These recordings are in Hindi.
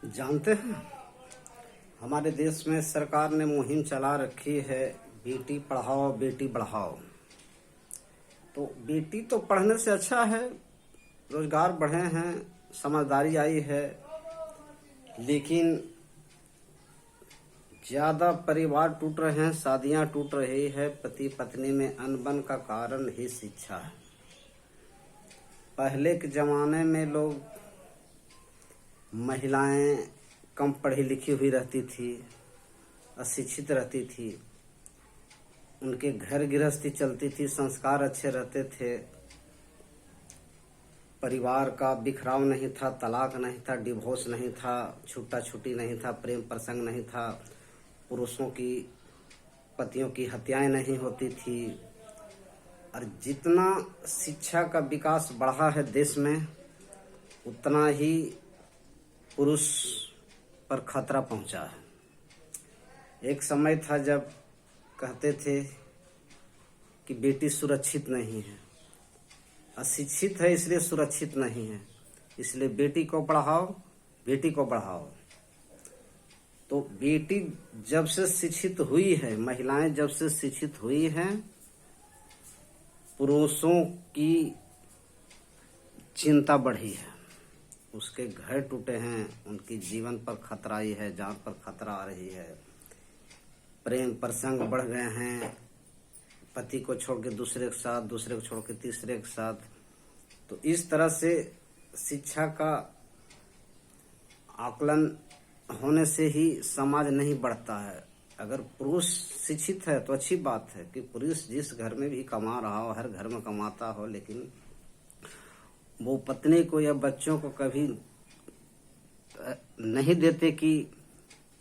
जानते हैं, हमारे देश में सरकार ने मुहिम चला रखी है, बेटी पढ़ाओ बेटी बढ़ाओ। तो बेटी तो पढ़ने से अच्छा है, रोजगार बढ़े हैं, समझदारी आई है, लेकिन ज्यादा परिवार टूट रहे हैं, शादियां टूट रही है। पति पत्नी में अनबन का कारण ही शिक्षा है। पहले के जमाने में लोग महिलाएं कम पढ़ी लिखी हुई रहती थी, अशिक्षित रहती थी, उनके घर गृहस्थी चलती थी, संस्कार अच्छे रहते थे, परिवार का बिखराव नहीं था, तलाक नहीं था, डिवोर्स नहीं था, छूटा छूटी नहीं था, प्रेम प्रसंग नहीं था, पुरुषों की पतियों की हत्याएं नहीं होती थी। और जितना शिक्षा का विकास बढ़ा है देश में, उतना ही पुरुष पर खतरा पहुंचा है। एक समय था जब कहते थे कि बेटी सुरक्षित नहीं है, अशिक्षित है इसलिए सुरक्षित नहीं है, इसलिए बेटी को पढ़ाओ बेटी को बढ़ाओ। तो बेटी जब से शिक्षित हुई है, महिलाएं जब से शिक्षित हुई हैं, पुरुषों की चिंता बढ़ी है, उसके घर टूटे हैं, उनकी जीवन पर खतरा ही है, जान पर खतरा आ रही है, प्रेम प्रसंग बढ़ गए हैं, पति को छोड़ के दूसरे के साथ, दूसरे को छोड़ के तीसरे के साथ। तो इस तरह से शिक्षा का आकलन होने से ही समाज नहीं बढ़ता है। अगर पुरुष शिक्षित है तो अच्छी बात है कि पुरुष जिस घर में भी कमा रहा हो, हर घर में कमाता हो, लेकिन वो पत्नी को या बच्चों को कभी नहीं देते कि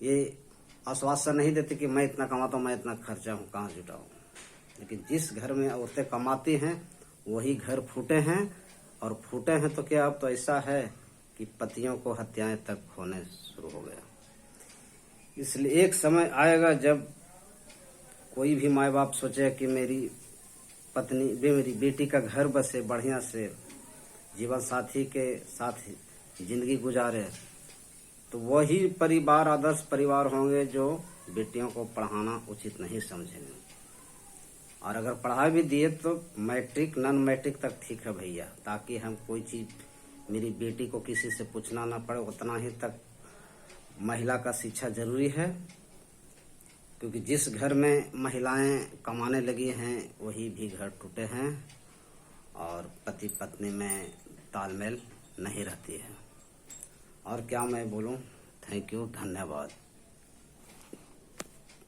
ये आश्वासन नहीं देते कि मैं इतना कमाता हूँ, मैं इतना खर्चा हूँ, कहाँ जुटाऊँ। लेकिन जिस घर में औरतें कमाती हैं वही घर फूटे हैं, और फूटे हैं तो क्या अब तो ऐसा है कि पतियों को हत्याएं तक होने शुरू हो गया। इसलिए एक समय आएगा जब कोई भी माँ बाप सोचे कि मेरी पत्नी मेरी बेटी का घर बसे, बढ़िया से जीवन साथी के साथ जिंदगी गुजारे, तो वही परिवार आदर्श परिवार होंगे जो बेटियों को पढ़ाना उचित नहीं समझेंगे। और अगर पढ़ा भी दिए तो मैट्रिक नॉन मैट्रिक तक ठीक है भैया, ताकि हम कोई चीज मेरी बेटी को किसी से पूछना ना पड़े, उतना ही तक महिला का शिक्षा जरूरी है। क्योंकि जिस घर में महिलाएं कमाने लगी हैं वही भी घर टूटे हैं और पति पत्नी में तालमेल नहीं रहती है। और क्या मैं बोलूं, थैंक यू, धन्यवाद।